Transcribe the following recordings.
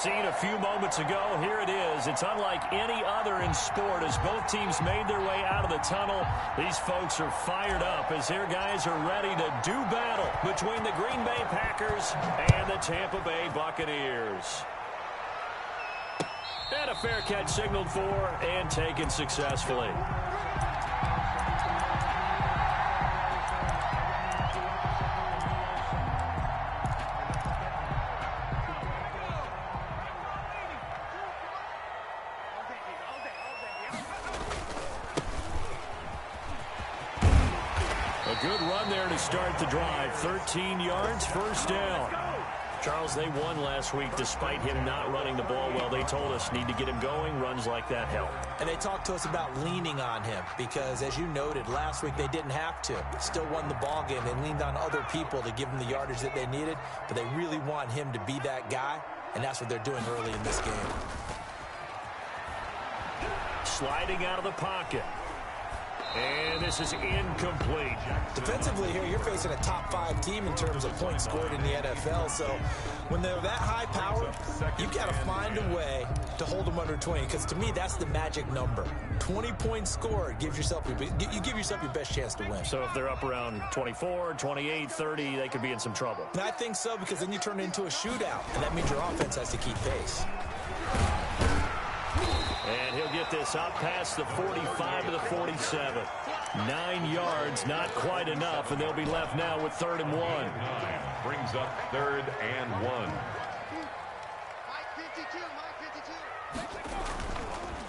Seen a few moments ago, here it is. It's unlike any other in sport as both teams made their way out of the tunnel. These folks are fired up as their guys are ready to do battle between the Green Bay Packers and the Tampa Bay Buccaneers. And a fair catch signaled for and taken successfully. Good run there to start the drive. 13 yards, first down. Charles, they won last week despite him not running the ball well. They told us need to get him going. Runs like that help. And they talked to us about leaning on him because, as you noted, last week they didn't have to. Still won the ball game. They leaned on other people to give them the yardage that they needed, but they really want him to be that guy, and that's what they're doing early in this game. Sliding out of the pocket. And this is incomplete. Defensively here, you're facing a top 5 team in terms of points scored in the NFL. So when they're that high powered, you've got to find a way to hold them under 20. Because to me, that's the magic number. 20 points scored gives yourself you give yourself your best chance to win. So if they're up around 24, 28, 30, they could be in some trouble. And I think so, because then you turn it into a shootout. And that means your offense has to keep pace. And he'll get this out past the 45 to the 47. 9 yards, not quite enough, and they'll be left now with 3rd and 1. Brings up 3rd and 1.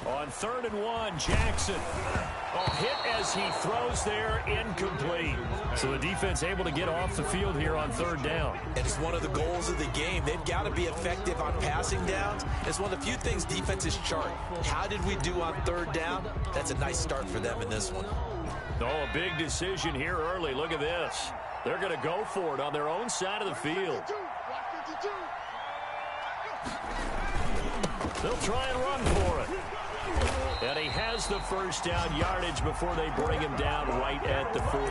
On 3rd and 1, Jackson. Hit as he throws there, incomplete. So the defense able to get off the field here on 3rd down. And it's one of the goals of the game. They've got to be effective on passing downs. It's one of the few things defenses chart. How did we do on 3rd down? That's a nice start for them in this one. A big decision here early. Look at this. They're going to go for it on their own side of the field. They'll try and run for it. And he has the first down yardage before they bring him down right at the 45.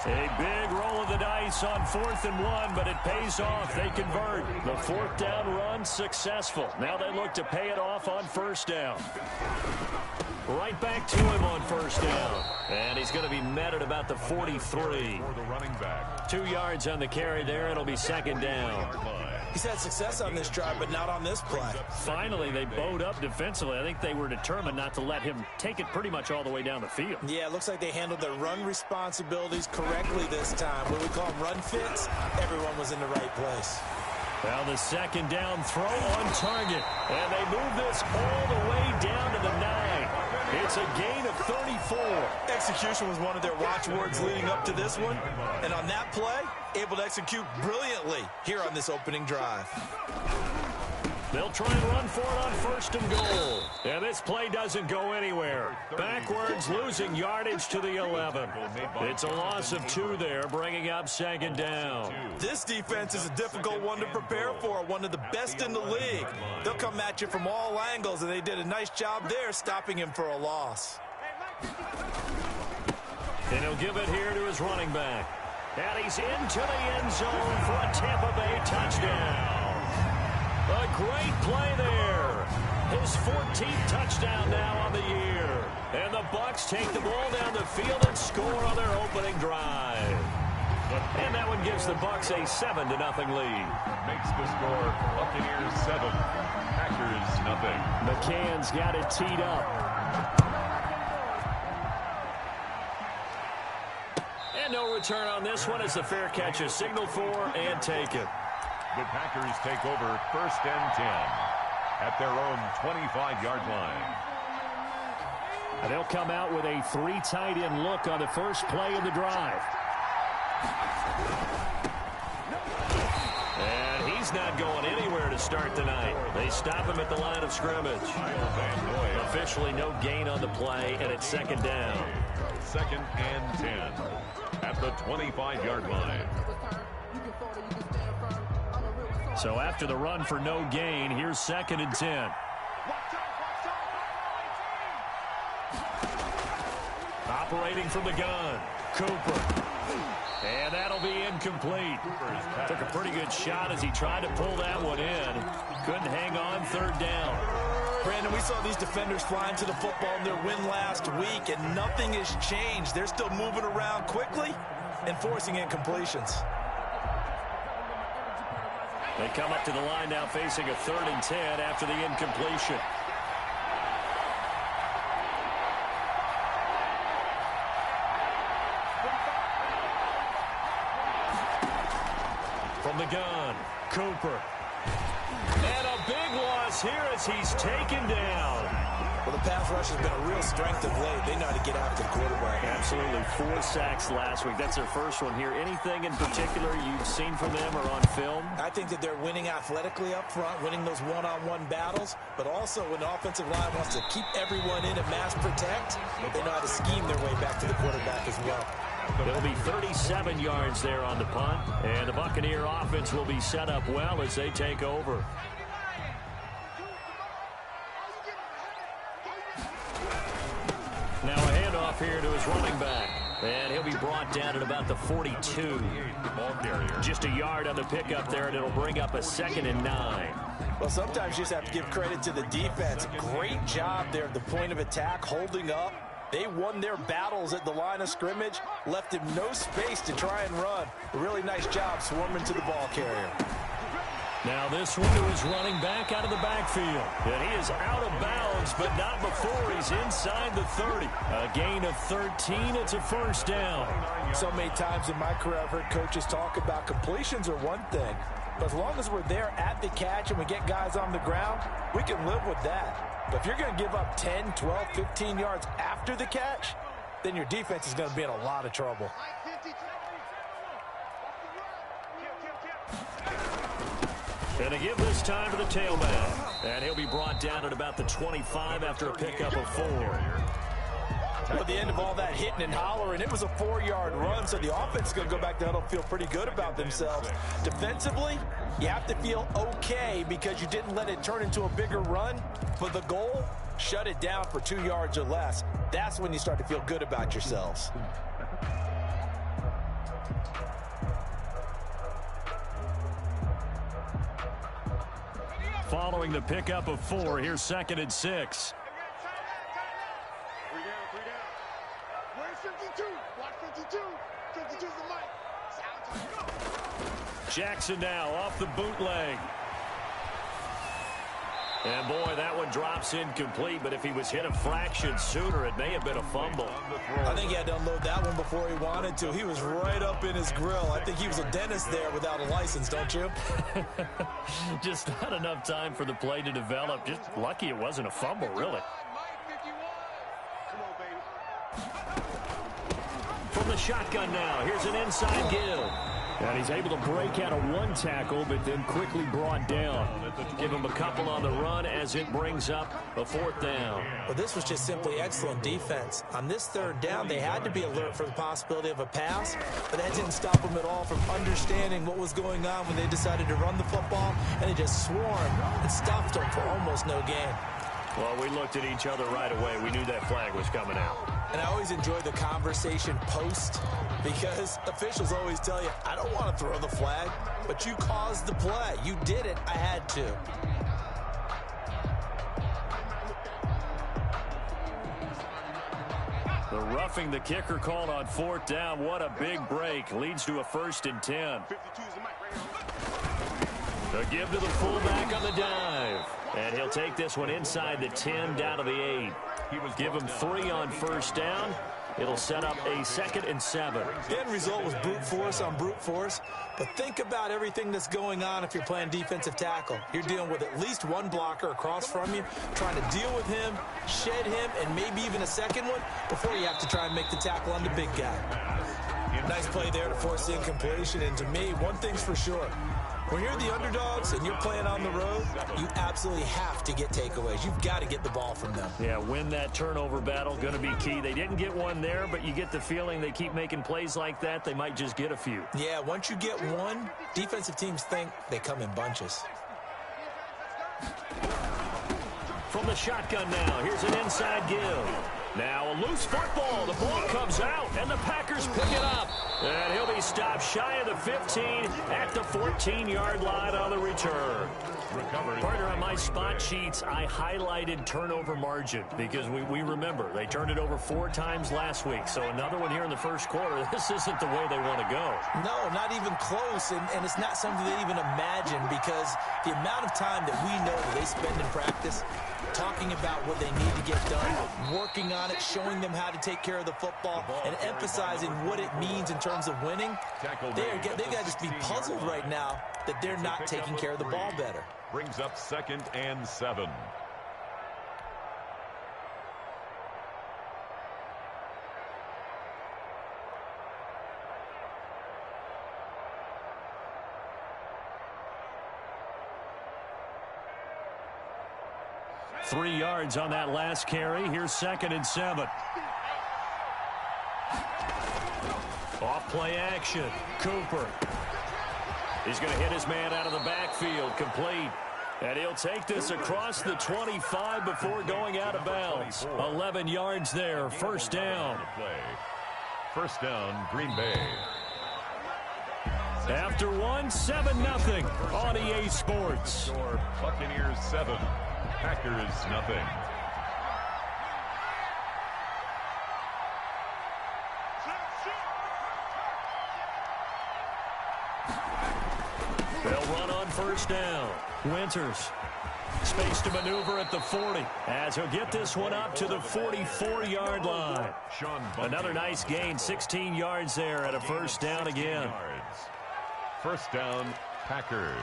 A big roll of the dice on 4th and 1, but it pays off. They convert. The 4th down run successful. Now they look to pay it off on 1st down. Right back to him on 1st down. And he's going to be met at about the 43. 2 yards on the carry there. It'll be 2nd down. He's had success on this drive, but not on this play. Finally, they bowed up defensively. I think they were determined not to let him take it pretty much all the way down the field. Yeah, it looks like they handled their run responsibilities correctly this time. What we call them run fits, everyone was in the right place. Well, the 2nd down throw on target. And they move this all the way down to the 9. It's a gain of 34. Execution was one of their watchwords leading up to this one. And on that play, able to execute brilliantly here on this opening drive. They'll try and run for it on 1st and goal. And this play doesn't go anywhere. Backwards, losing yardage to the 11. It's a loss of 2 there, bringing up 2nd down. This defense is a difficult one to prepare for, one of the best in the league. They'll come at you from all angles, and they did a nice job there stopping him for a loss. And he'll give it here to his running back. And he's into the end zone for a Tampa Bay touchdown. A great play there. His 14th touchdown now on the year. And the Bucs take the ball down the field and score on their opening drive. And that one gives the Bucs a 7-0 lead. Makes the score Buccaneers 7, Packers nothing. McCann's got it teed up. And no return on this one as the fair catch is signaled for and taken. The Packers take over 1st and 10 at their own 25-yard line. And they'll come out with a 3 tight end look on the first play of the drive. And he's not going anywhere to start the night. They stop him at the line of scrimmage. Officially no gain on the play, and it's 2nd down. 2nd and 10 at the 25-yard line. So after the run for no gain, here's 2nd and 10. Operating from the gun, Cooper. And that'll be incomplete. Took a pretty good shot as he tried to pull that one in. Couldn't hang on, third down. Brandon, we saw these defenders flying to the football in their win last week, and nothing has changed. They're still moving around quickly and forcing incompletions. They come up to the line now facing a 3rd and 10 after the incompletion. From the gun, Cooper. And a big loss here as he's taken down. Well, the pass rush has been a real strength of late. They know how to get after the quarterback. Absolutely. 4 sacks last week. That's their first one here. Anything in particular you've seen from them or on film? I think that they're winning athletically up front, winning those one-on-one battles, but also when the offensive line wants to keep everyone in and mass protect, they know how to scheme their way back to the quarterback as well. It'll be 37 yards there on the punt, and the Buccaneer offense will be set up well as they take over. Now a handoff here to his running back, and he'll be brought down at about the 42. Just a yard on the pickup there, and it'll bring up a 2nd and 9. Well, sometimes you just have to give credit to the defense. Great job there at the point of attack, holding up. They won their battles at the line of scrimmage, left him no space to try and run. A really nice job swarming to the ball carrier. Now this one to his running back out of the backfield. And he is out of bounds, but not before he's inside the 30. A gain of 13. It's a 1st down. So many times in my career, I've heard coaches talk about completions are one thing. But as long as we're there at the catch and we get guys on the ground, we can live with that. But if you're going to give up 10, 12, 15 yards after the catch, then your defense is going to be in a lot of trouble. And to give this time to the tailback. And he'll be brought down at about the 25 after a pickup of 4. At the end of all that hitting and hollering, it was a 4-yard run, so the offense is going to go back down and feel pretty good about themselves. Defensively, you have to feel okay because you didn't let it turn into a bigger run. But the goal, shut it down for 2 yards or less. That's when you start to feel good about yourselves. Following the pickup of 4, here's 2nd and 6. Jackson now off the bootleg. And boy, that one drops incomplete, but if he was hit a fraction sooner, it may have been a fumble. I think he had to unload that one before he wanted to. He was right up in his grill. I think he was a dentist there without a license, don't you? Just not enough time for the play to develop. Just lucky it wasn't a fumble, really. From the shotgun now, here's an inside give. And he's able to break out of 1 tackle, but then quickly brought down. Give him a couple on the run as it brings up a 4th down. Well, this was just simply excellent defense. On this 3rd down, they had to be alert for the possibility of a pass, but that didn't stop them at all from understanding what was going on when they decided to run the football, and they just swarmed and stopped them for almost no gain. Well, we looked at each other right away. We knew that flag was coming out. And I always enjoy the conversation post because officials always tell you, I don't want to throw the flag, but you caused the play. You did it. I had to. The roughing the kicker called on 4th down. What a big break. Leads to a 1st and 10. A give to the fullback on the dive. And he'll take this one inside the 10 down to the 8. Give him 3 on 1st down. It'll set up a 2nd and 7. The end result was brute force on brute force. But think about everything that's going on if you're playing defensive tackle. You're dealing with at least 1 blocker across from you, trying to deal with him, shed him, and maybe even a second one before you have to try and make the tackle on the big guy. Nice play there to force the incompletion. And to me, one thing's for sure. When you're the underdogs and you're playing on the road, you absolutely have to get takeaways. You've got to get the ball from them. Yeah, win that turnover battle, going to be key. They didn't get one there, but you get the feeling they keep making plays like that, they might just get a few. Yeah, once you get one, defensive teams think they come in bunches. From the shotgun now, here's an inside give. Now a loose football. The ball comes out, and the Packers pick it up. And he'll be stopped shy of the 15 at the 14-yard line on the return. Partner, on my spot sheets, I highlighted turnover margin because we remember they turned it over 4 times last week. So another one here in the first quarter. This isn't the way they want to go. No, not even close, and it's not something they even imagine because the amount of time that we know that they spend in practice talking about what they need to get done, working on it, showing them how to take care of the football, and emphasizing what it means in terms of winning. They've got to just be puzzled right now that they're not taking care of the ball better. Brings up 2nd and 7. Three yards on that last carry. Here's 2nd and 7. Off play action. Cooper. He's going to hit his man out of the backfield. Complete. And he'll take this across the 25 before going out of bounds. 11 yards there. First down. First down, Green Bay. After one, 7-0 on EA Sports. Buccaneers 7, Packers 0. They'll run on first down. Winters. Space to maneuver at the 40 as he'll get this one up to the 44-yard line. Another nice gain, 16 yards there at a first down again. First down, Packers.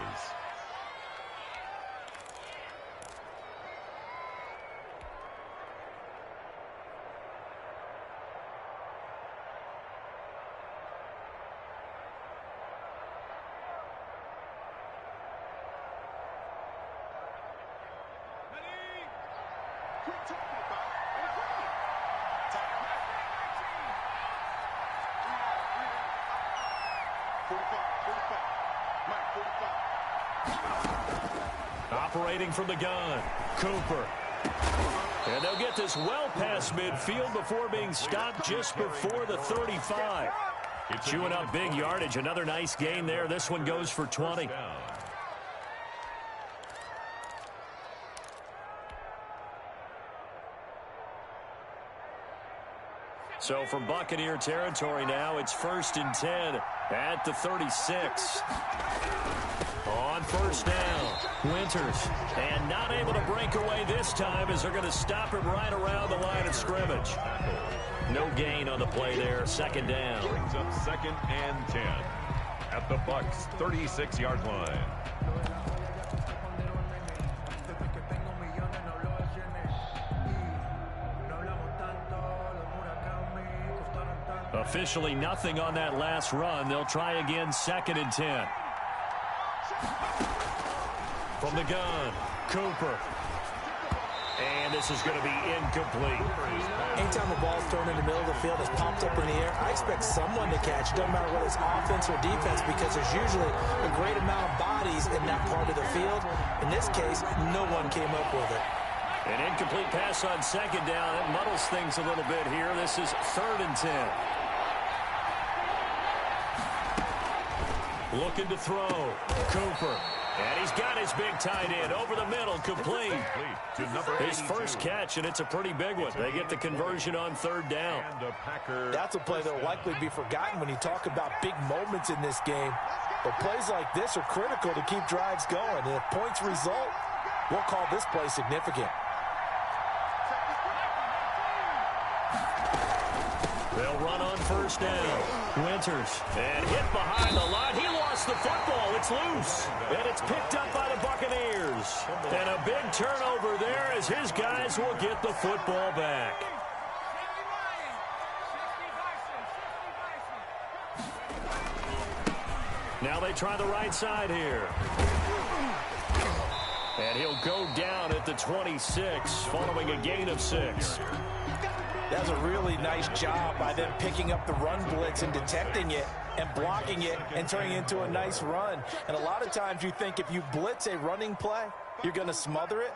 Operating from the gun, Cooper. And they'll get this well past midfield before being stopped just before the 35. Chewing up big yardage. Another nice gain there. This one goes for 20. So from Buccaneer territory now, it's 1st and 10 at the 36. On first down, Winters. And not able to break away this time as they're going to stop him right around the line of scrimmage. No gain on the play there. 2nd down. Brings up 2nd and 10 at the Bucs' 36-yard line. Officially nothing on that last run. They'll try again, 2nd and 10. From the gun, Cooper. And this is going to be incomplete. Anytime a ball's thrown in the middle of the field, it's popped up in the air, I expect someone to catch. Doesn't matter whether it's offense or defense because there's usually a great amount of bodies in that part of the field. In this case, no one came up with it. An incomplete pass on 2nd down. That muddles things a little bit here. This is 3rd and 10. Looking to throw. Cooper. And he's got his big tight end over the middle, complete. His first catch, and it's a pretty big one. They get the conversion on 3rd down. That's a play that will likely be forgotten when you talk about big moments in this game. But plays like this are critical to keep drives going. And if points result, we'll call this play significant. They'll run on first down. Winters. And hit behind the line. He lost the football. It's loose. And it's picked up by the Buccaneers. And a big turnover there as his guys will get the football back. Now they try the right side here. And he'll go down at the 26 following a gain of 6. That's a really nice job by them picking up the run blitz and detecting it and blocking it and turning it into a nice run. And a lot of times you think if you blitz a running play, you're going to smother it.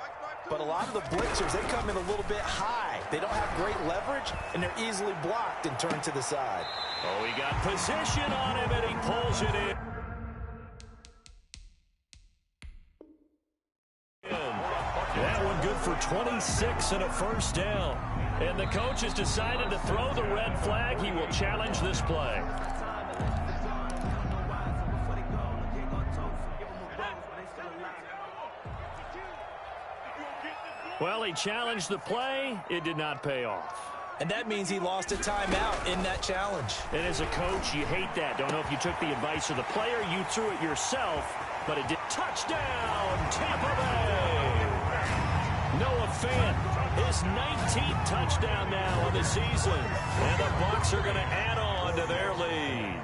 But a lot of the blitzers, they come in a little bit high. They don't have great leverage, and they're easily blocked and turned to the side. Oh, he got position on him, and he pulls it in. That one good for 26 and a first down. And the coach has decided to throw the red flag. He will challenge this play. Well, he challenged the play. It did not pay off. And that means he lost a timeout in that challenge. And as a coach, you hate that. Don't know if you took the advice of the player. You threw it yourself, but it did. Touchdown, Tampa Bay. Noah Fant, his 19th touchdown now of the season. And the Bucs are going to add on to their lead.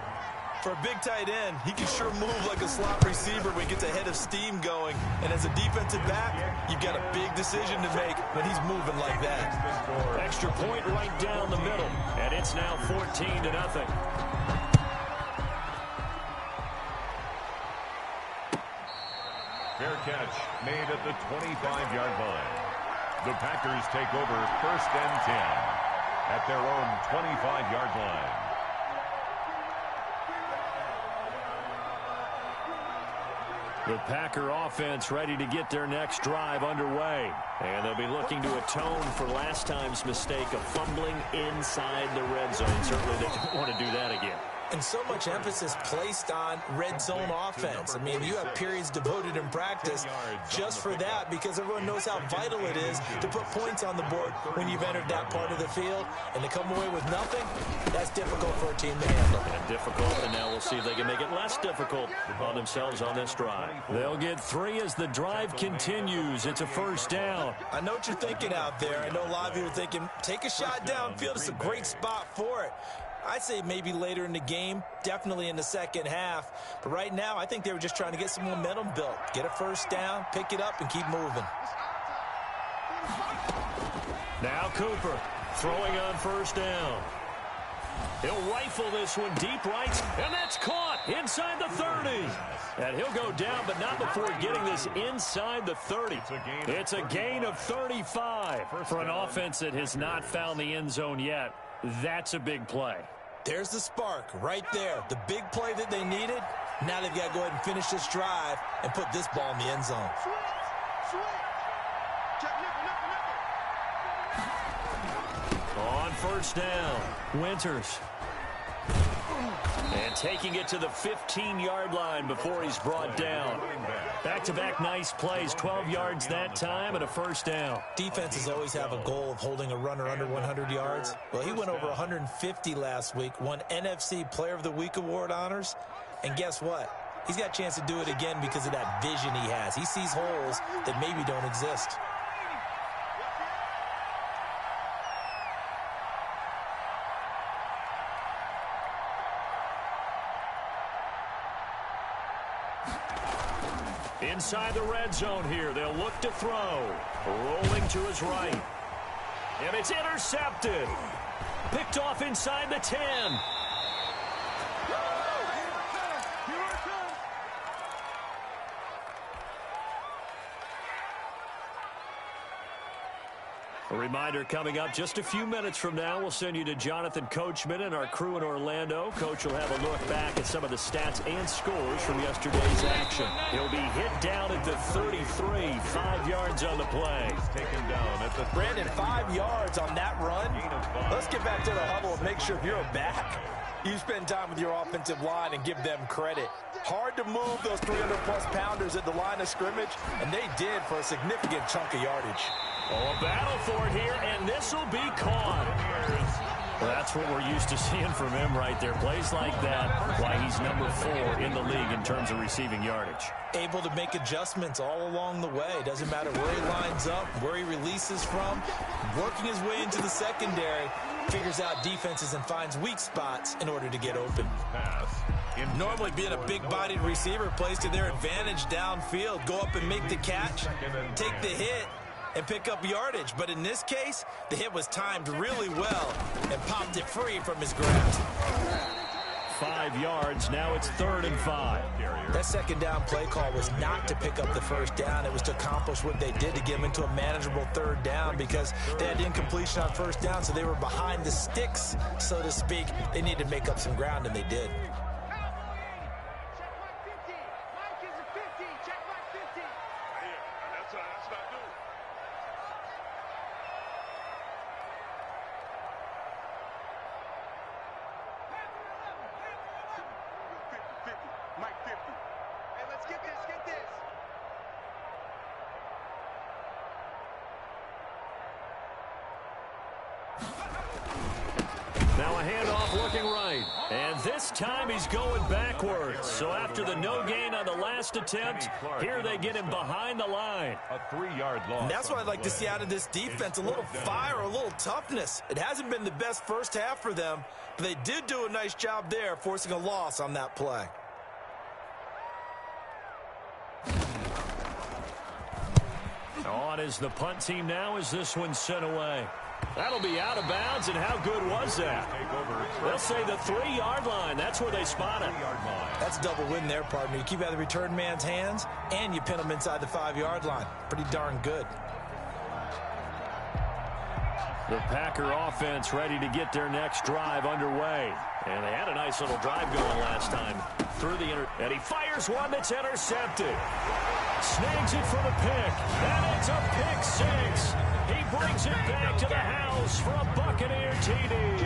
For a big tight end, he can sure move like a slot receiver when he gets a head of steam going. And as a defensive back, you've got a big decision to make when he's moving like that. Extra point right down the middle. And it's now 14-0. Fair catch made at the 25-yard line. The Packers take over 1st and 10 at their own 25-yard line. The Packer offense ready to get their next drive underway. And they'll be looking to atone for last time's mistake of fumbling inside the red zone. Certainly they don't want to do that again. And so much emphasis placed on red zone offense. I mean, you have periods devoted in practice just for that because everyone knows how vital it is to put points on the board when you've entered that part of the field. And to come away with nothing, that's difficult for a team to handle. And difficult, and now we'll see if they can make it less difficult on themselves on this drive. They'll get 3 as the drive continues. It's a first down. I know what you're thinking out there. I know a lot of you are thinking, take a shot downfield. It's a great spot for it. I'd say maybe later in the game, definitely in the second half. But right now, I think they were just trying to get some momentum built. Get a first down, pick it up, and keep moving. Now Cooper throwing on first down. He'll rifle this one deep right, and that's caught inside the 30. And he'll go down, but not before getting this inside the 30. It's a gain of 35 for an offense that has not found the end zone yet. That's a big play. There's the spark right there. The big play that they needed. Now they've got to go ahead and finish this drive and put this ball in the end zone. On first down, Winters. And taking it to the 15-yard line before he's brought down. Back-to-back nice plays, 12 yards that time and a first down. Defenses always have a goal of holding a runner under 100 yards. Well, he went over 150 last week, won NFC Player of the Week award honors. And guess what? He's got a chance to do it again because of that vision he has. He sees holes that maybe don't exist. Inside the red zone here, they'll look to throw. Rolling to his right. And it's intercepted. Picked off inside the 10. A reminder coming up just a few minutes from now. We'll send you to Jonathan Coachman and our crew in Orlando. Coach will have a look back at some of the stats and scores from yesterday's action. He'll be hit down at the 33, 5 yards on the play. Taken down at the Brandon, 5 yards on that run. Let's get back to the huddle and make sure if you're a back, you spend time with your offensive line and give them credit. Hard to move those 300-plus pounders at the line of scrimmage, and they did for a significant chunk of yardage. Oh, a battle for it here, and this will be caught. Well, that's what we're used to seeing from him right there. Plays like that, why he's number 4 in the league in terms of receiving yardage. Able to make adjustments all along the way. Doesn't matter where he lines up, where he releases from. Working his way into the secondary, figures out defenses and finds weak spots in order to get open. Normally being a big-bodied receiver plays to their advantage downfield. Go up and make the catch, take the hit, and pick up yardage. But in this case, the hit was timed really well and popped it free from his grasp. 5 yards. Now it's 3rd and 5. That second down play call was not to pick up the first down. It was to accomplish what they did, to get them into a manageable 3rd down, because they had incompletion on first down, so they were behind the sticks, so to speak. They needed to make up some ground, and they did. Now a handoff looking right. And this time he's going backwards. So after the no gain on the last attempt, here they get him behind the line. A 3-yard loss. And that's what I'd like to see out of this defense, a little fire, a little toughness. It hasn't been the best first half for them, but they did do a nice job there, forcing a loss on that play. On is the punt team now as this one's sent away. That'll be out of bounds, and how good was that? They'll say the 3-yard line. That's where they spot it. That's a double win there, partner. You keep out of the return man's hands, and you pin him inside the 5-yard line. Pretty darn good. The Packer offense ready to get their next drive underway. And they had a nice little drive going last time. And he fires one that's intercepted. Snags it for the pick. And it's a pick 6. He brings it back to the house for a Buccaneer TD.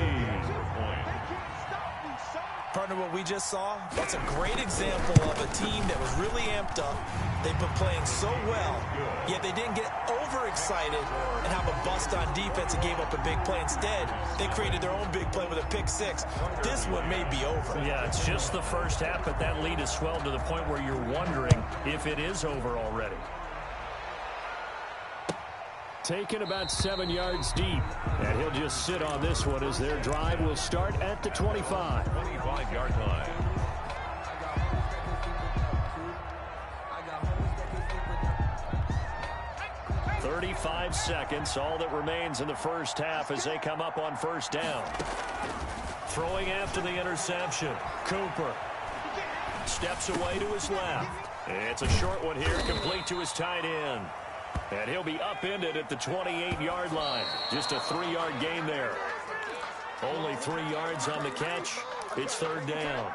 Partner, what we just saw, that's a great example of a team that was really amped up. They've been playing so well, yet they didn't get overexcited and have a bust on defense and gave up a big play. Instead, they created their own big play with a pick 6. This one may be over. Yeah, it's just the first half, but that lead has swelled to the point where you're wondering if it is over already. Taken about 7 yards deep. And he'll just sit on this one as their drive will start at the 25. 25-yard line. "35 seconds, all that remains in the first half as they come up on first down. Throwing after the interception. Cooper steps away to his left. It's a short one here, complete to his tight end. And he'll be upended at the 28-yard line. Just a 3-yard gain there. Only 3 yards on the catch. It's 3rd down.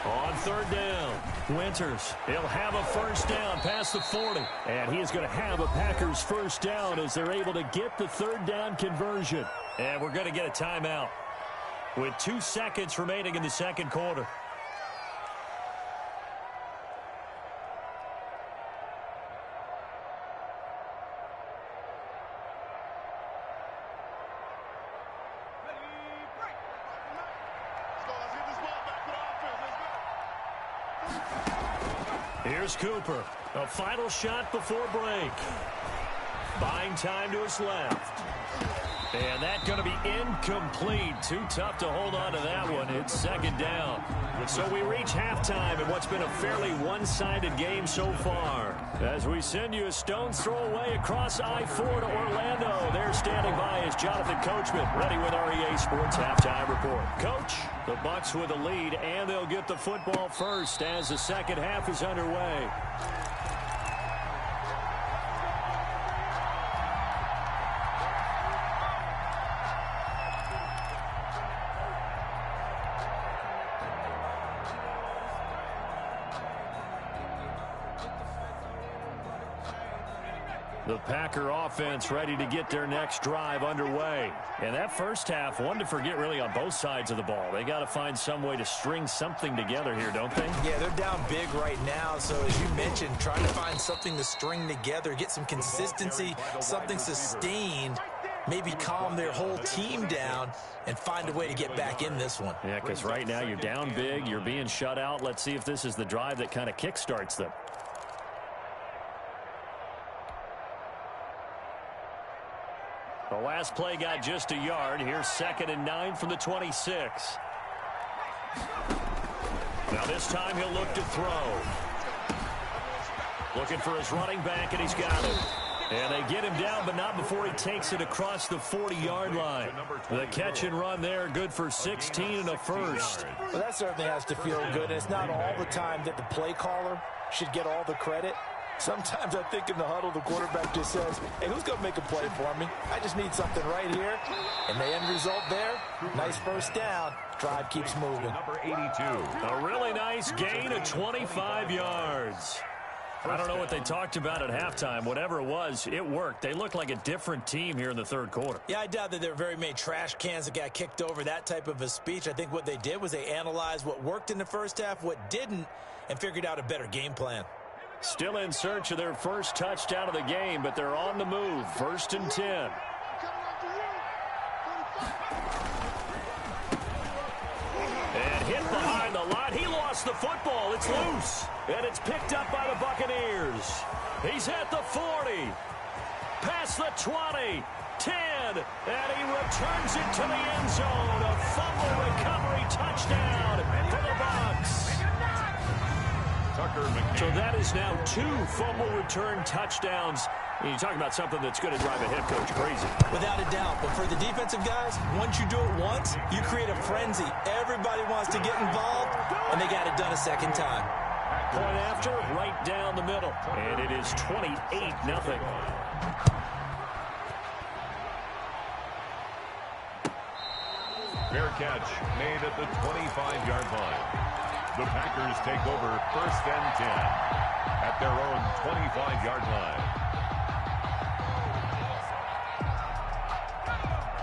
On 3rd down, Winters. He'll have a first down past the 40. And he is going to have a Packers first down as they're able to get the 3rd down conversion. And we're going to get a timeout with 2 seconds remaining in the second quarter. Here's Cooper. A final shot before break. Buying time to his left. And that's going to be incomplete. Too tough to hold on to that one. It's 2nd down. So we reach halftime in what's been a fairly one-sided game so far. As we send you a stone's throw away across I-4 to Orlando. There standing by is Jonathan Coachman, ready with REA Sports Halftime Report. Coach, the Bucs with a lead, and they'll get the football first as the second half is underway. The Packer offense ready to get their next drive underway. And that first half, one to forget really on both sides of the ball. They got to find some way to string something together here, don't they? Yeah, they're down big right now. So as you mentioned, trying to find something to string together, get some consistency, something sustained, maybe calm their whole team down and find a way to get back in this one. Yeah, because right now you're down big, you're being shut out. Let's see if this is the drive that kind of kickstarts them. The last play got just a yard. Here's 2nd and 9 from the 26. Now this time he'll look to throw. Looking for his running back, and he's got it. And they get him down, but not before he takes it across the 40-yard line. The catch and run there, good for 16 and a first. Well, that certainly has to feel good. And it's not all the time that the play caller should get all the credit. Sometimes I think in the huddle, the quarterback just says, hey, who's going to make a play for me? I just need something right here. And the end result there, nice first down. Drive keeps moving. Number 82. A really nice gain of 25 yards. I don't know what they talked about at halftime. Whatever it was, it worked. They look like a different team here in the third quarter. Yeah, I doubt that there are very many trash cans that got kicked over, that type of a speech. I think what they did was they analyzed what worked in the first half, what didn't, and figured out a better game plan. Still in search of their first touchdown of the game, but they're on the move. 1st and 10. And hit behind the line. He lost the football. It's loose. And it's picked up by the Buccaneers. He's at the 40. Past the 20. 10. And he returns it to the end zone. A fumble recovery touchdown for the Bucs. So that is now 2 fumble return touchdowns. And you talk about something that's going to drive a head coach crazy. Without a doubt. But for the defensive guys, once you do it once, you create a frenzy. Everybody wants to get involved, and they got it done a second time. Point after, right down the middle. And it is 28-0. Fair catch made at the 25-yard line. The Packers take over 1st and 10 at their own 25-yard line.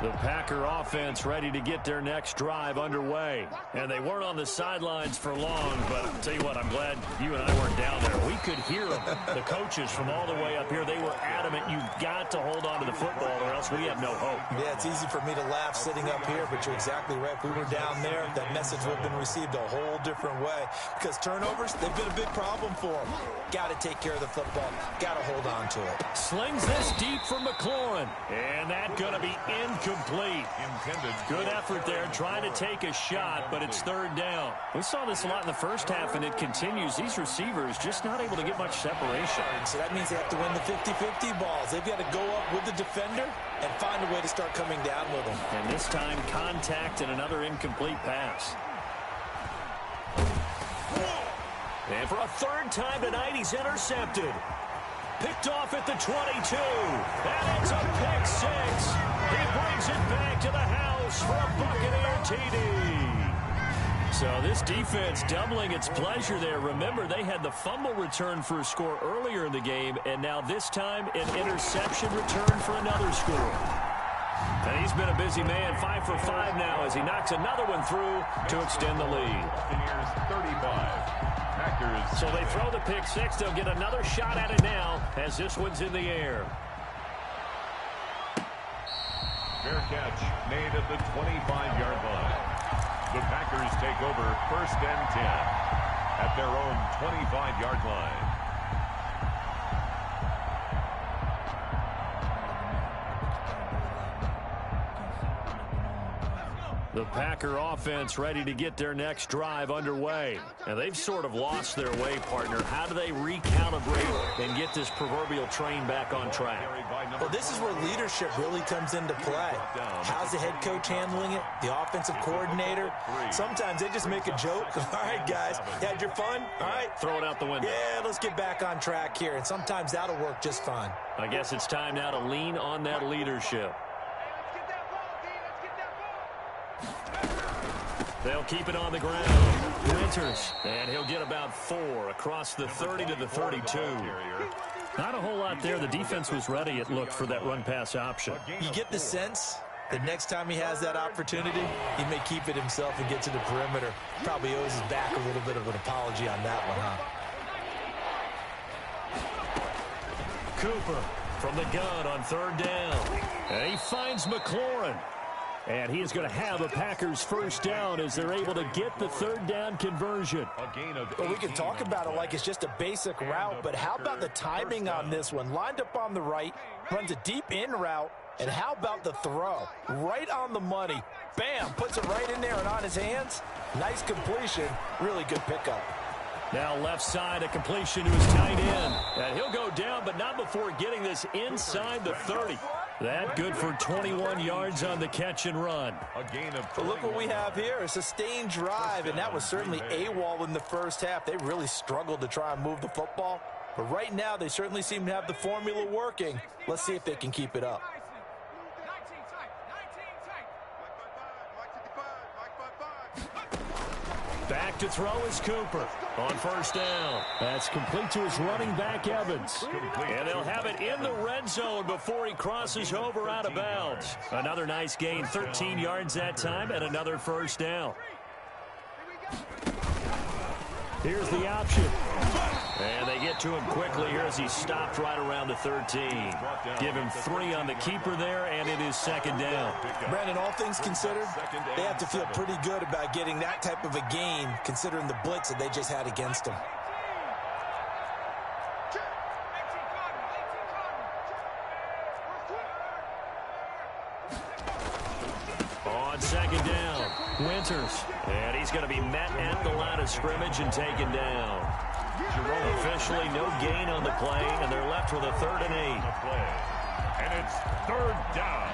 The Packer offense ready to get their next drive underway. And they weren't on the sidelines for long, but I'll tell you what, I'm glad you and I weren't down there. We could hear them, the coaches from all the way up here. They were adamant, you've got to hold on to the football or else we have no hope. Yeah, it's easy for me to laugh sitting up here, but you're exactly right. If we were down there, that message would have been received a whole different way. Because turnovers, they've been a big problem for them. Got to take care of the football. Got to hold on to it. Slings this deep for McLaurin. And that's going to be incomplete. Intended. Good effort there, trying to take a shot, but it's 3rd down. We saw this a lot in the first half, and it continues. These receivers just not able to get much separation. So that means they have to win the 50-50 balls. They've got to go up with the defender and find a way to start coming down with them. And this time, contact and another incomplete pass. And for a 3rd time tonight, he's intercepted. Picked off at the 22. And it's a pick 6. He brings it back to the house for a Buccaneer TD. So this defense doubling its pleasure there. Remember, they had the fumble return for a score earlier in the game, and now this time an interception return for another score. And he's been a busy man, 5 for 5 now as he knocks another one through to extend the lead. Buccaneers 35. Packers. So they throw the pick 6. They'll get another shot at it now as this one's in the air. Fair catch made at the 25-yard line. The Packers take over 1st and 10 at their own 25-yard line. The Packer offense ready to get their next drive underway. And they've sort of lost their way, partner. How do they recalibrate and get this proverbial train back on track? Well, this is where leadership really comes into play. How's the head coach handling it? The offensive coordinator? Sometimes they just make a joke. All right, guys, you had your fun? All right. Throw it out the window. Yeah, let's get back on track here. And sometimes that'll work just fine. I guess it's time now to lean on that leadership. They'll keep it on the ground. Winters, and he'll get about 4 across the 30 to the 32. Not a whole lot there. The defense was ready, it looked, for that run-pass option. You get the sense that next time he has that opportunity, he may keep it himself and get to the perimeter. Probably owes his back a little bit of an apology on that one, huh? Cooper from the gun on 3rd down. And he finds McLaurin. And he is going to have a Packers first down as they're able to get the 3rd down conversion. Well, we can talk about it like it's just a basic route, but how about the timing on this one? Lined up on the right, runs a deep in route, and how about the throw? Right on the money. Bam, puts it right in there and on his hands. Nice completion. Really good pickup. Now left side, a completion to his tight end. And he'll go down, but not before getting this inside the 30. That good for 21 yards on the catch and run. A gain of But look what we have here, a sustained drive, and that was certainly AWOL in the first half. They really struggled to try and move the football. But right now, they certainly seem to have the formula working. Let's see if they can keep it up. Back to throw is Cooper on first down. That's complete to his running back, Evans. And they'll have it in the red zone before he crosses over out of bounds. Another nice gain, 13 yards that time, and another first down. Here's the option. And they get to him quickly here as he stopped right around the 13. Give him 3 on the keeper there, and it is second down. Brandon, all things considered, they have to feel pretty good about getting that type of a gain, considering the blitz that they just had against them. On second down, Winters. And he's going to be met at the line of scrimmage and taken down. Officially no gain on the play, and they're left with a 3rd and 8. And it's 3rd down.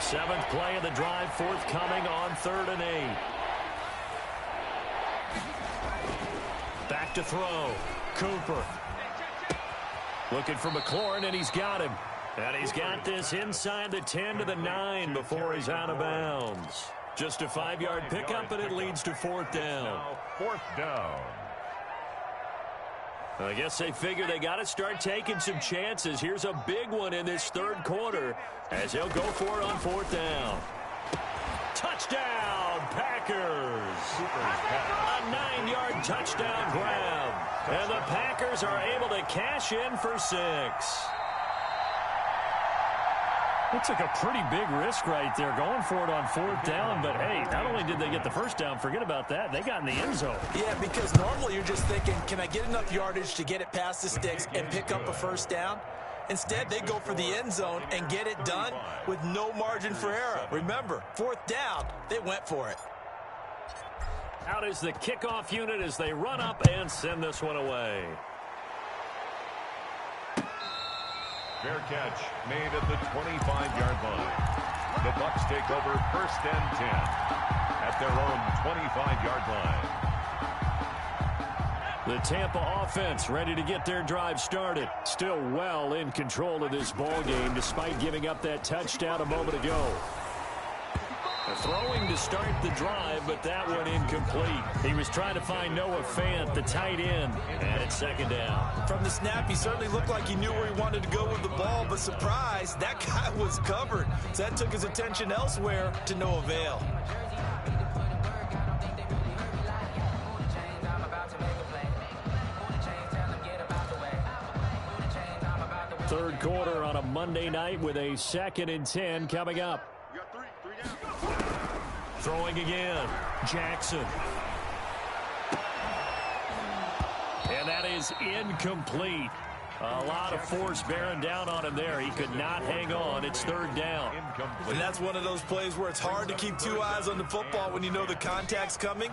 7th play of the drive, forthcoming on 3rd and 8. Back to throw. Cooper. Looking for McLaurin, and he's got him. And he's got this inside the 10 to the 9 before he's out of bounds. Just a 5-yard pickup, and it leads to 4th down. 4th down. I guess they figure they got to start taking some chances. Here's a big one in this 3rd quarter as they'll go for it on 4th down. Touchdown, Packers! A 9-yard touchdown grab. And the Packers are able to cash in for 6. It took a pretty big risk right there going for it on 4th down, but hey, not only did they get the first down, forget about that, they got in the end zone. Yeah, because normally you're just thinking, can I get enough yardage to get it past the sticks and pick up a first down? Instead, they go for the end zone and get it done with no margin for error. Remember, 4th down, they went for it. Out is the kickoff unit as they run up and send this one away. Fair catch made at the 25-yard line. The Bucs take over 1st and 10 at their own 25-yard line. The Tampa offense ready to get their drive started. Still well in control of this ball game despite giving up that touchdown a moment ago. Throwing to start the drive, but that one incomplete. He was trying to find Noah Fant, the tight end, and it's 2nd down. From the snap, he certainly looked like he knew where he wanted to go with the ball, but surprise, that guy was covered. So that took his attention elsewhere to no avail. Third quarter on a Monday night with a 2nd and 10 coming up. Throwing again, Jackson. And that is incomplete. A lot of force bearing down on him there. He could not hang on. It's 3rd down. And that's one of those plays where it's hard to keep 2 eyes on the football when you know the contact's coming,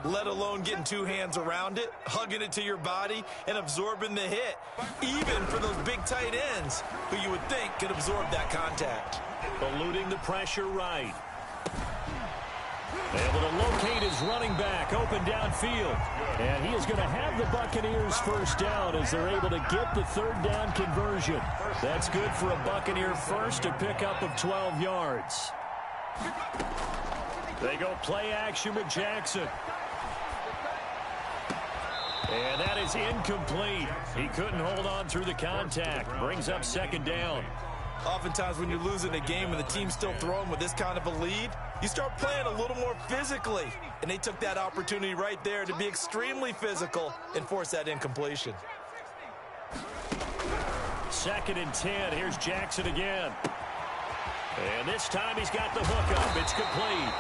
let alone getting 2 hands around it, hugging it to your body, and absorbing the hit, even for those big tight ends who you would think could absorb that contact. Eluding the pressure right. Able to locate his running back open downfield. And he is going to have the Buccaneers first down as they're able to get the 3rd down conversion. That's good for a Buccaneer first, a pickup of 12 yards. They go play action with Jackson. And that is incomplete. He couldn't hold on through the contact. Brings up 2nd down. Oftentimes when you're losing a game and the team's still throwing with this kind of a lead, you start playing a little more physically. And they took that opportunity right there to be extremely physical and force that incompletion. 2nd and 10. Here's Jackson again. And this time he's got the hook up. It's complete.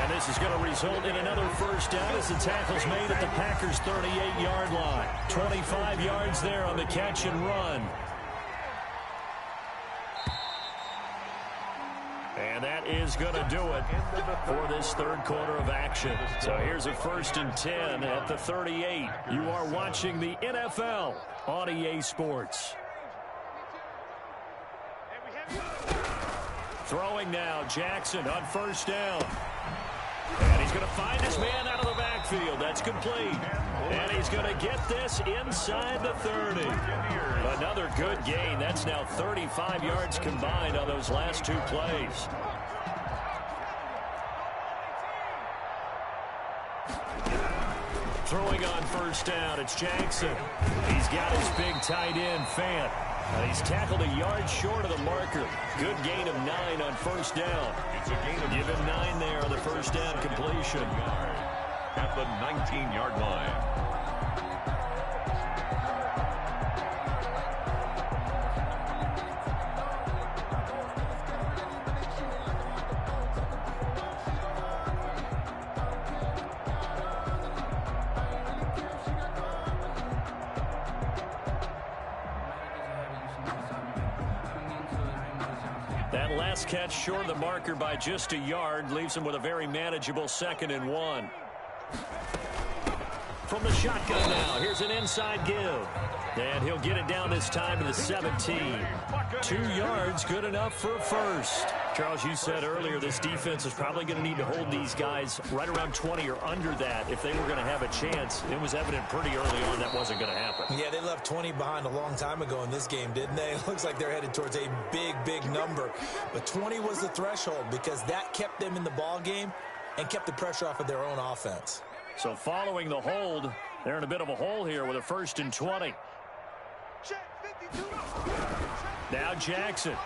And this is going to result in another first down as the tackle's made at the Packers' 38-yard line. 25 yards there on the catch and run. And that is going to do it for this third quarter of action. So here's a 1st and 10 at the 38. You are watching the NFL on EA Sports. Throwing now, Jackson on 1st down. And he's going to find his man out of the backfield. That's complete. And he's going to get this inside the 30. Another good gain. That's now 35 yards combined on those last 2 plays. Throwing on 1st down, it's Jackson. He's got his big tight end, Fant. He's tackled a yard short of the marker. Good gain of 9 on 1st down. It's a gain of Give him 9 there on the 1st down completion. At the 19-yard line. That last catch short of the marker by just a yard leaves him with a very manageable 2nd and 1. From the shotgun now, here's an inside give. And he'll get it down this time to the 17. 2 yards, good enough for a first. Charles, you said earlier this defense is probably going to need to hold these guys right around 20 or under that if they were going to have a chance. It was evident pretty early on that wasn't going to happen. Yeah, they left 20 behind a long time ago in this game, didn't they? It looks like they're headed towards a big, big number. But 20 was the threshold because that kept them in the ball game and kept the pressure off of their own offense. So following the hold, they're in a bit of a hole here with a 1st and 20. Now Jackson.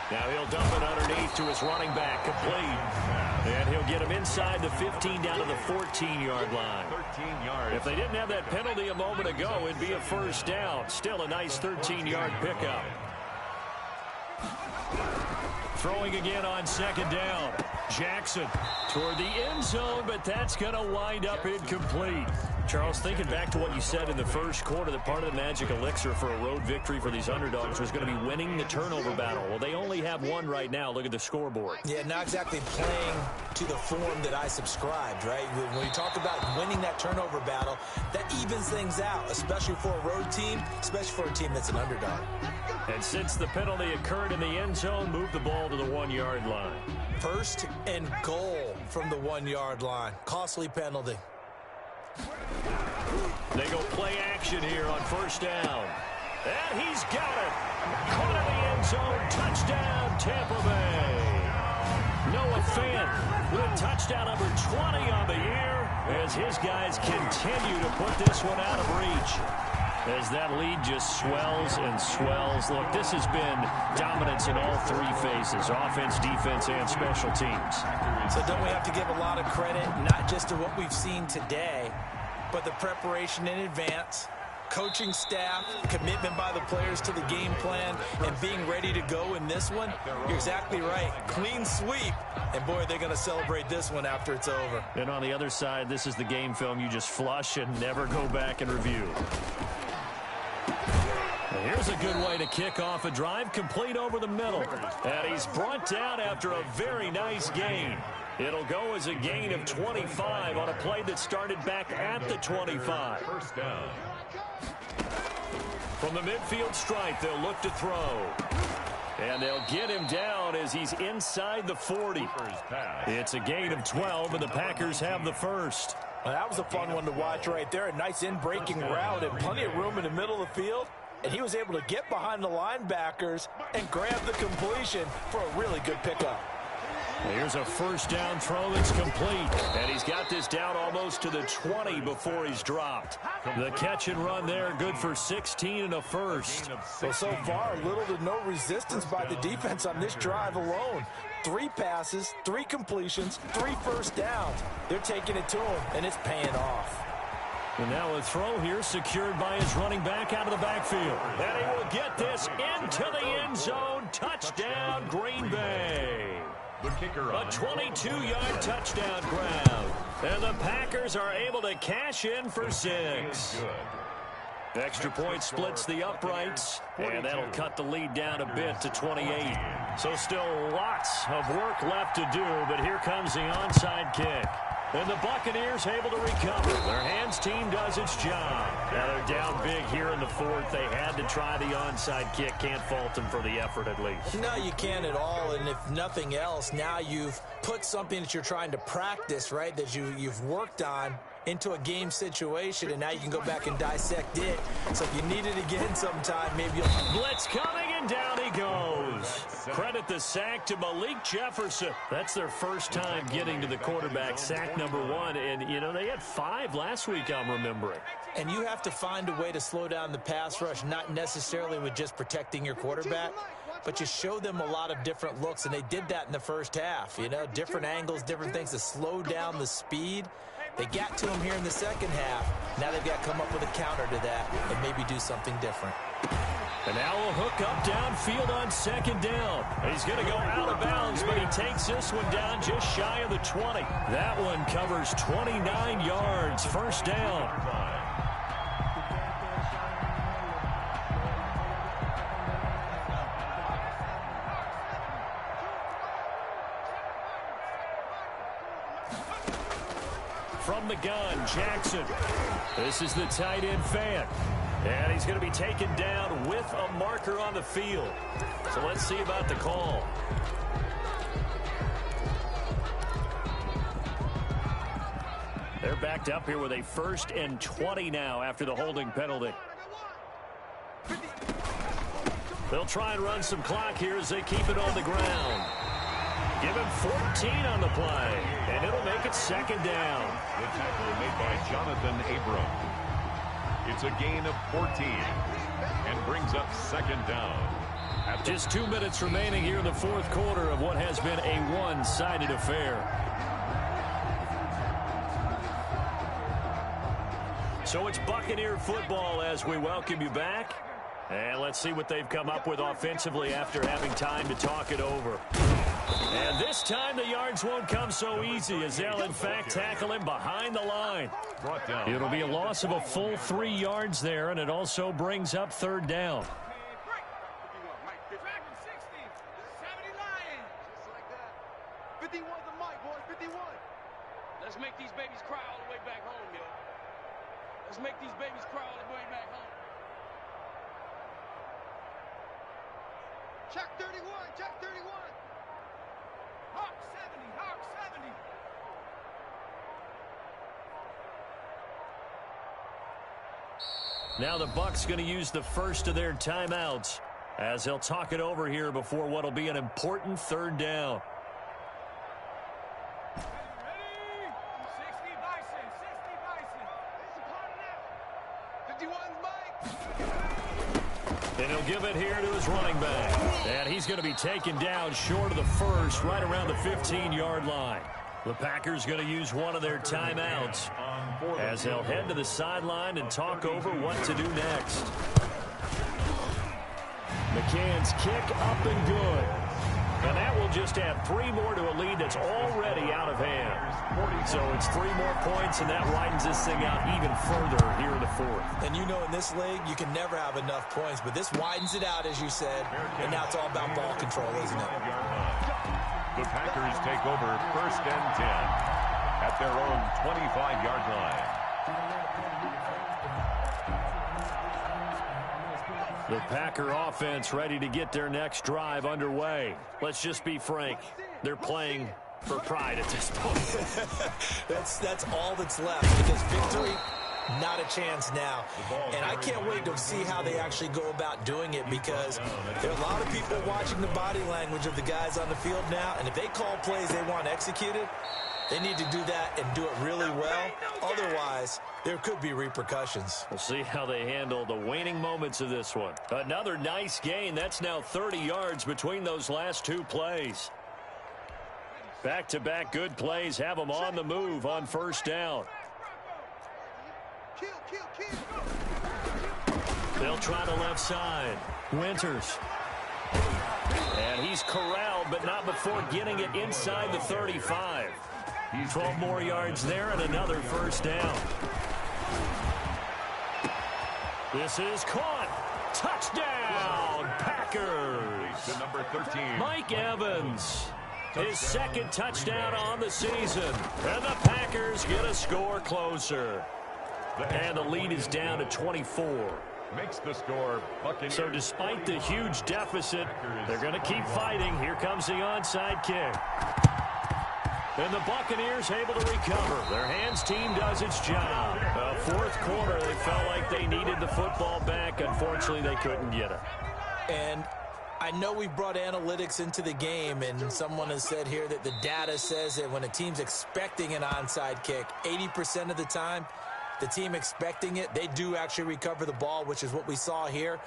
Now he'll dump it underneath to his running back, complete. And he'll get him inside the 15 down to the 14-yard line. 13 yards. If they didn't have that penalty a moment ago, it'd be a 1st down. Still a nice 13-yard pickup. Throwing again on 2nd down. Jackson toward the end zone, but that's going to wind up incomplete. Charles, thinking back to what you said in the 1st quarter, that part of the magic elixir for a road victory for these underdogs was going to be winning the turnover battle. Well, they only have 1 right now. Look at the scoreboard. Yeah, not exactly playing to the form that I subscribed, right? When you talk about winning that turnover battle, that evens things out, especially for a road team, especially for a team that's an underdog. And since the penalty occurred in the end zone, move the ball to the 1-yard line. 1st and goal from the 1-yard line. Costly penalty. They go play action here on 1st down. And he's got it. Caught in the end zone. Touchdown, Tampa Bay. Noah Fant with touchdown number 20 on the year as his guys continue to put this one out of reach. As that lead just swells and swells. Look, this has been dominance in all 3 phases, offense, defense, and special teams. So don't we have to give a lot of credit, not just to what we've seen today, but the preparation in advance, coaching staff, commitment by the players to the game plan, and being ready to go in this one? You're exactly right. Clean sweep. And, boy, they're going to celebrate this one after it's over. And on the other side, this is the game film you just flush and never go back and review. Here's a good way to kick off a drive, complete over the middle. And he's brought down after a very nice gain. It'll go as a gain of 25 on a play that started back at the 25. 1st down. From the midfield stripe, they'll look to throw. And they'll get him down as he's inside the 40. It's a gain of 12, and the Packers have the 1st. Well, that was a fun one to watch right there. A nice in-breaking route and plenty of room in the middle of the field. And he was able to get behind the linebackers and grab the completion for a really good pickup. Here's a 1st down throw that's complete. And he's got this down almost to the 20 before he's dropped. The catch and run there, good for 16 and a 1st. So far, little to no resistance by the defense on this drive alone. 3 passes, 3 completions, 3 1st downs. They're taking it to him, and it's paying off. And now a throw here secured by his running back out of the backfield. And he will get this into the end zone. Touchdown, Green Bay. The kicker A 22-yard touchdown grab. And the Packers are able to cash in for 6. Extra point splits the uprights. And that'll cut the lead down a bit to 28. So still lots of work left to do, but here comes the onside kick. And the Buccaneers able to recover. Their hands team does its job. Now they're down big here in the fourth. They had to try the onside kick. Can't fault them for the effort at least. No, you can't at all. And if nothing else, now you've put something that you're trying to practice, right, that you've worked on into a game situation, and now you can go back and dissect it. So if you need it again sometime, maybe you'll... Blitz coming, and down he goes. Credit the sack to Malik Jefferson. That's their first time getting to the quarterback, sack number 1. And, you know, they had 5 last week, I'm remembering. And you have to find a way to slow down the pass rush, not necessarily with just protecting your quarterback, but you show them a lot of different looks, and they did that in the first half. You know, different angles, different things to slow down the speed. They got to him here in the second half. Now they've got to come up with a counter to that and maybe do something different. And now a hook up downfield on second down. He's going to go out of bounds, but he takes this one down just shy of the 20. That one covers 29 yards. First down. From the gun, Jackson. This is the tight end fan. And he's going to be taken down with a marker on the field. So let's see about the call. They're backed up here with a 1st and 20 now after the holding penalty. They'll try and run some clock here as they keep it on the ground. Give him 14 on the play, and it'll make it second down. The tackle made by Jonathan Abram. It's a gain of 14 and brings up second down. Just 2 minutes remaining here in the fourth quarter of what has been a one-sided affair. So it's Buccaneer football as we welcome you back. And let's see what they've come up with offensively after having time to talk it over. And this time the yards won't come so easy as they'll in fact tackle him behind the line. It'll be a loss of a full 3 yards there, and it also brings up third down. Let's make these babies cry all the way back home, yo. Let's make these babies cry all the way back home. Check 31, check 31. Hawk 70, Hawk 70. Now the Bucs going to use the first of their timeouts as they'll talk it over here before what will be an important third down. Ready? 60 Bison, 60 Bison. It's a part of that. 51's Mike. And he'll give it here to his running back. And he's going to be taken down short of the first, right around the 15-yard line. The Packers going to use one of their timeouts as they'll head to the sideline and talk over what to do next. McCann's kick up and good. And that will just add 3 more to a lead that's already out of hand. So it's 3 more points, and that widens this thing out even further here in the fourth. And you know in this league, you can never have enough points, but this widens it out, as you said, and now it's all about ball control, isn't it? The Packers take over 1st and 10 at their own 25-yard line. The Packer offense ready to get their next drive underway. Let's just be frank. They're playing for pride at this point. That's all that's left, because victory, not a chance now. And I can't wait to see how they actually go about doing it, because there are a lot of people watching the body language of the guys on the field now, and if they call plays they want executed, they need to do that and do it really well. Otherwise, there could be repercussions. We'll see how they handle the waning moments of this one. Another nice gain. That's now 30 yards between those last 2 plays. Back-to-back good plays have them on the move on first down. They'll try the left side. Winters. And he's corralled, but not before getting it inside the 35. 12 more yards there and another first down. This is caught. Touchdown, Packers. Packers. To number 13. Mike Evans. His second touchdown on the season. And the Packers get a score closer. And the lead is down to 24. Makes the score Buccaneers. So despite the huge deficit, they're going to keep fighting. Here comes the onside kick. And the Buccaneers able to recover. Their hands team does its job. Fourth quarter, they felt like they needed the football back. Unfortunately, they couldn't get it. And I know we brought analytics into the game, and someone has said here that the data says that when a team's expecting an onside kick, 80% of the time, the team expecting it, they do actually recover the ball, which is what we saw here.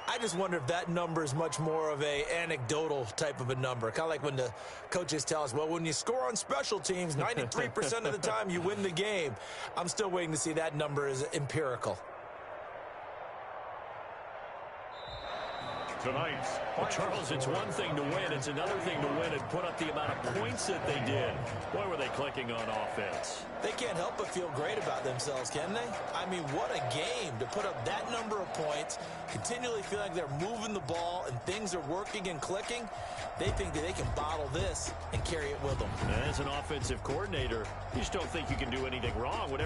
I just wonder if that number is much more of a anecdotal type of a number. Kind of like when the coaches tell us, well, when you score on special teams, 93% of the time you win the game. I'm still waiting to see that number is empirical. Tonight's Well, Charles, it's one thing to win. It's another thing to win and put up the amount of points that they did. Boy, were they clicking on offense. They can't help but feel great about themselves, can they? I mean, what a game to put up that number of points, continually feel like they're moving the ball and things are working and clicking. They think that they can bottle this and carry it with them. As an offensive coordinator, you just don't think you can do anything wrong. Whatever